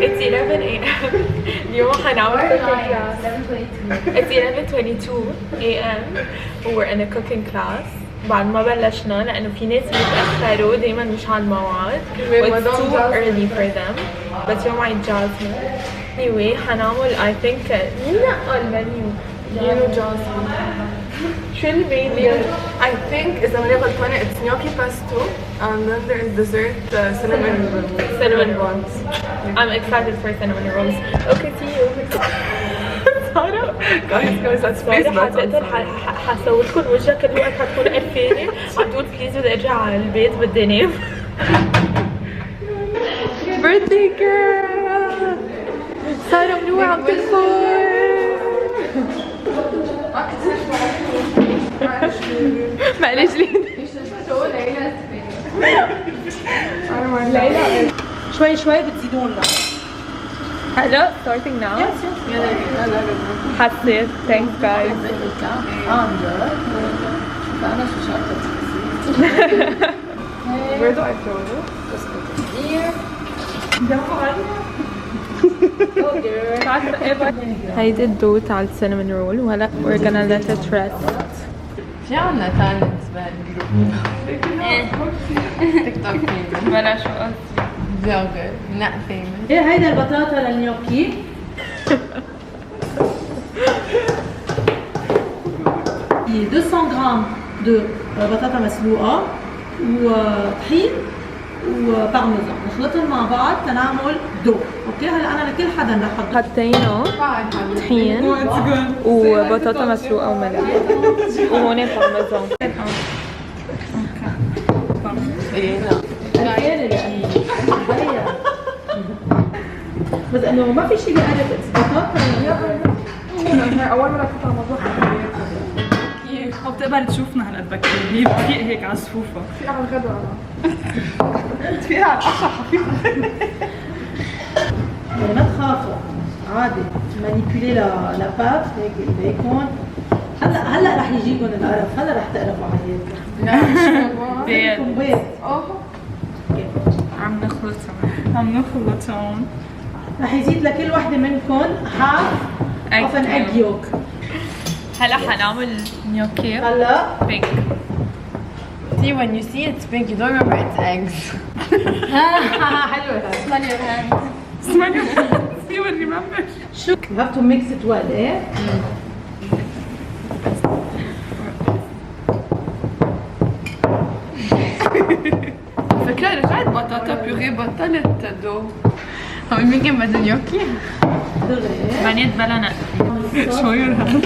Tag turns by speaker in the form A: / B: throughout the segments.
A: It's 11 a.m. اليوم حنعمل cooking class. It's 11:22 a.m. We're in a cooking class. بعد ما بلشنا لأنه في ناس بيتأخروا دايما مش على الموعد. It's too early for them. بس يوم عيد جاسمين. Anyway حنعمل I think مين نقى المنيو؟ مينو جاسمين. شو اللي باين؟
B: I think إذا ماني غلطانة it's gnocchi pesto and then there's dessert cinnamon rolls.
A: I'm excited for cinnamon rolls. Okay, see you. سارة
B: guys that's please
A: حسوي لكم وجهك كل وقت حتكون قرفانة عم تقول بليز بدي ارجع على البيت بدي انام. birthday girl سارة منوع عم تكبر. معلش ليلى
C: شوي شوي بتزيدون لا
A: هلا starting now. حسيت thanks guys.
C: أنا شو شاطرة.
A: Where do I throw it?
C: Just put it here.
A: هيدي الدو تاع السينامون رول وهلا we're gonna let it rest.
C: في عنا تالنتس بعد تيك توك
A: بلا شو قصدي
C: فلوجر not famous.
D: ايه هيدا البطاطا للنيوكي. 200 غرام دو بطاطا مسلوقة وطحين وبارميزان نخلطهم مع بعض تنعمل دو. اوكي هلا انا لكل حدا رح احط
A: حطينا طحين وبطاطا مسلوقة وملح وهون بارميزان.
D: بس انه ما في شيء بقلب بطاطا.
B: أول مرة كنت على موضوع
E: او بتقبل تشوفنا هالقد بكير هي بتفيق هيك على الصفوفة
B: في على الغدوة
E: بتفيق على القشة خفيفة.
D: يعني ما تخافوا عادي مانيبيولي لا بات هيك البيكون. هلا رح يجيكم القرف. هلا رح تقرفوا عليكم.
E: بيض
D: بيض.
E: عم نخلطهم
D: رح يزيد لكل وحده منكم half of an egg yolk.
A: هلا حنعمل نيوكي
D: هلا
A: بينك.
C: See when you see it's pink you don't remember it's eggs.
D: حلوه
C: Smell your hands.
E: اسمعني see when you remember.
D: شو you have to mix it well ايه.
B: فكرة رجعت بطاطا بيوري بطلت دو.
C: هم يمكن بدهم نيوكي.
A: بنات بلا نقل.
E: شو يرهب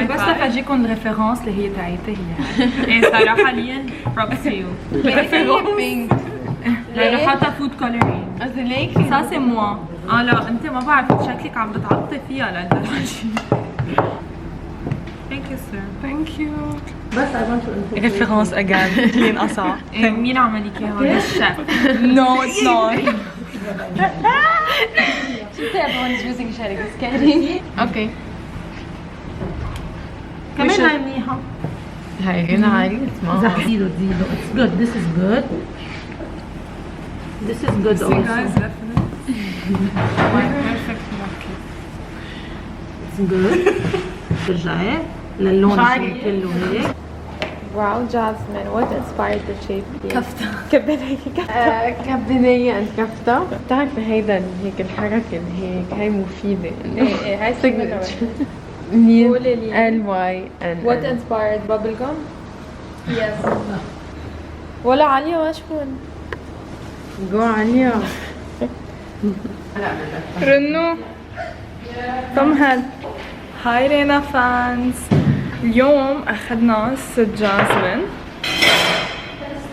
A: بس لفرجيكم الريفرنس اللي هي تاعتي هي. ايه صراحة حاليا props to you.
C: pink.
A: لأنه حاطة فود كولورينج.
C: قصدي ليك
A: سا سي موا. لا انت ما بعرف شكلك عم بتعطي فيها للدرجة. Thank you sir.
E: thank you.
D: بس I want to improve.
A: ريفرنس again. اللي انقصع. مين عمل لك اياها؟ الشيف. No it's not.
C: She said everyone's using sherry is kidding. Okay.
D: كمان هاي منيحة.
C: هاي هنا عادي اسمها.
D: زيدوا it's good. This is good. This is good also.
E: guys definitely perfect gnocchi.
D: It's good. برجعي للون كله هيك.
A: Wow Jasmine, what inspired the shape?
C: كفتة.
A: كبنية كفتة.
C: كبنية and كفتة. بتعرفي هيدا هيك الحركة اللي هيك هاي مفيدة.
A: ايه هاي signature.
C: قولي لي. LY and
A: What inspired bubblegum? Yes. ولا عليا واشكون.
C: جو عليا.
E: رنو كم هاد. هاي رينا فانز. اليوم اخذنا ست جاسمين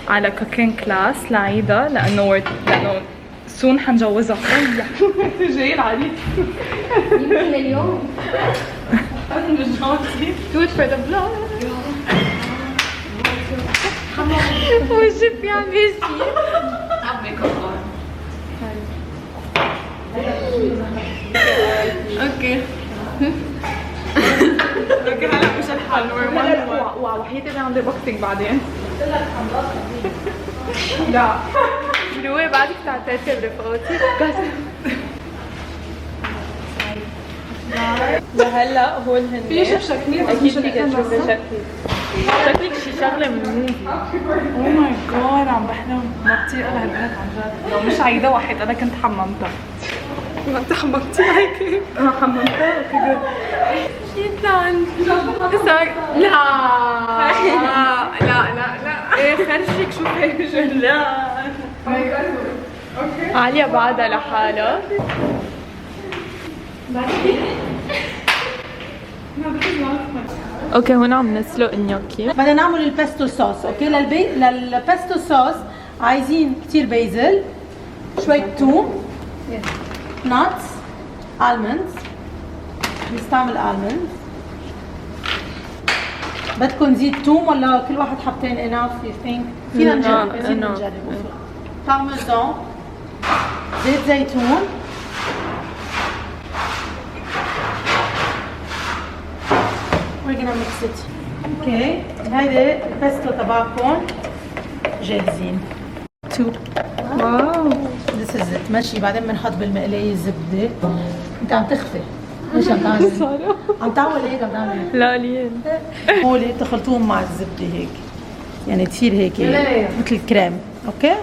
E: على كوكينج كلاس لعيدة لانه سون حنجوزها. جاي العريس
C: يمكن اليوم.
E: Do it for the vlog.
A: وشوفي عم بيصير.
C: اوكي.
E: اوكي هلا مش الحال
A: وحياتي انا عندي بوكسينج بعدين.
E: لا
A: روي بعدك تعترفي برفقاتي بس لهلا هول هن
E: في شكلين
A: اكيد فيك تشوفي شكلك شي شغله من موفي.
E: او ماي جاد عم بحلم ما بطيقه لهالبنت عن جد، لو مش عيده واحد انا كنت حممتها.
B: ما انت حممتي هيك؟
E: انا حممتها اوكي جود.
A: يطلع عندي لا لا لا لا
E: ايه خرجك شو هيك لا
A: عالية بعدها لحالها. اوكي هون عم نسلق النيوكي.
D: بدنا نعمل البيستو صوص. اوكي للبيستو صوص عايزين كتير بيزل، شوية توم، ناتس، المندز، نستعمل المندز. بدكم نزيد توم ولا كل واحد حبتين اناف يو ثينك؟ فينا نجرب عايزين نجرب. بارميزان، زيت زيتون، we're gonna mix it. اوكي هيدي البيستو تبعكم جاهزين. واو this is it. ماشي بعدين بنحط بالمقلاية الزبدة. انت عم تخفي ليش عم تعمل؟ عم تعمل هيك عم تعمل هيك؟
A: لا لين
D: هولي تخلطوهم مع الزبدة هيك يعني تصير هيك مثل الكريم. اوكي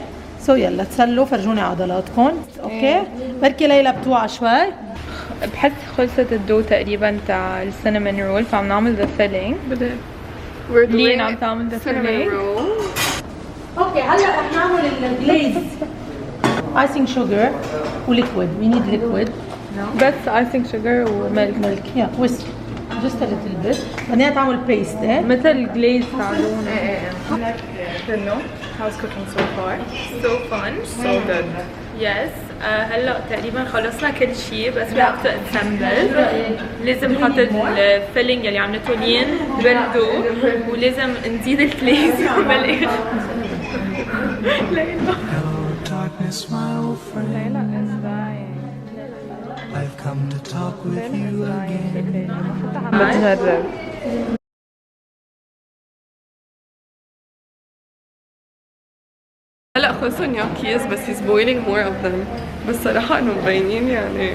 D: سو يلا تسلوا فرجوني عضلاتكم. اوكي بركي ليلى بتوعى شوي.
A: بحس خلصت الدو تقريبا تاع السينامون رول فعم نعمل ذا فيلينج. لين عم تعمل ذا فيلينج.
D: اوكي هلا رح نعمل الجليز ايسينج شوجر وليكويد. وي نيد ليكويد
A: بس ايسينج شوجر وميلك.
D: ميلك يا ويسك جست ا ليتل بيت. بعدين تعمل بيست
A: مثل الجليز تاع لون.
E: How's cooking so far?
A: So fun.
E: So good.
A: Yes. هلا تقريبا خلصنا كل شيء بس we have to assemble. لازم نحط الفيلينج اللي عملته لين بالدو ولازم نزيد الجليز بالاخر. ليلى.
F: Darkness, my old friend.
A: ليلى is dying.
F: I've come to talk with you again.
A: بتهرب.
B: هلا خلصوا نيوكيز بس he's boiling more of them. بس صراحة انه مبينين يعني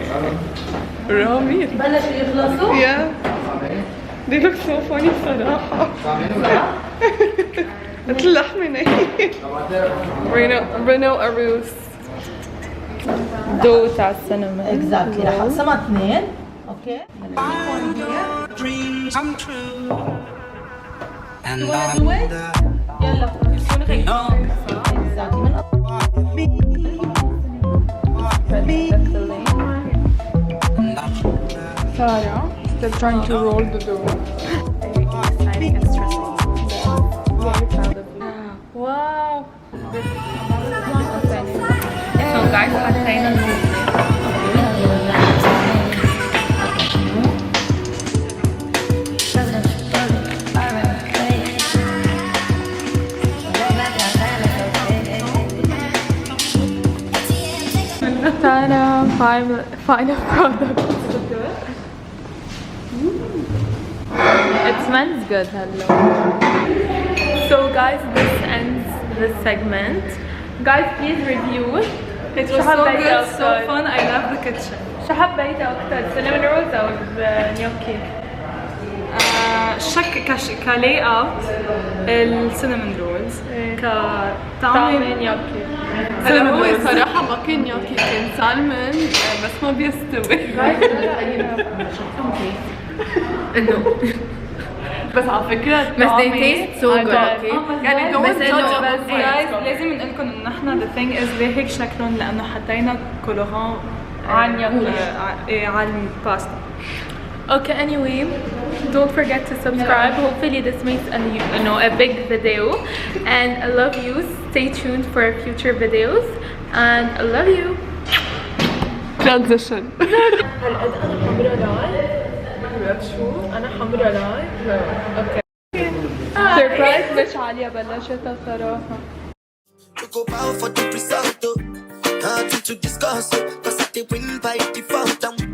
B: رامي.
D: بلشوا يخلصوا.
B: Yeah. They look so funny صراحة. مثل لحمة نية. رينو أروس.
A: دو تاع السينما.
D: اكزاكتلي رح اقسمها اثنين. اوكي
F: Dreams come true. And
D: يلا
A: Sarah still trying to roll the dough.
E: Exciting and stressful.
A: Very proud of you. Wow. So guys, حطينا النودل. Tana, final product. It smells good, hello. So guys, this ends this segment. Guys, please review.
E: It was so good, so fun. I love the kitchen.
A: شو حبيتي أكتر؟ cinnamon rolls أو النيوكي؟
E: كلاي اوت السينامون رولز
A: طعم النيوكي.
B: هلا هو صراحة ما كان نيوكي كان سالمون بس ما بيستوي. انه بس على فكرة
E: بس
B: they
E: taste
B: so good. يعني don't
E: بس
B: judge
E: بس
B: them.
E: جايز لازم نقول لكم ان احنا the thing is ليه هيك شكلهم لانه حطينا كولوران
A: على النيوكي.
E: على الباستا.
A: Okay, anyway, don't forget to subscribe. Hopefully this makes a big video. And I love you. Stay tuned for future videos. And I love you.
B: Transition.
A: أنا حمرا لاي. Okay. Surprise مش عالية بلشتها صراحة.
G: To go bow for the result, nothing to discuss, cause I did win by default.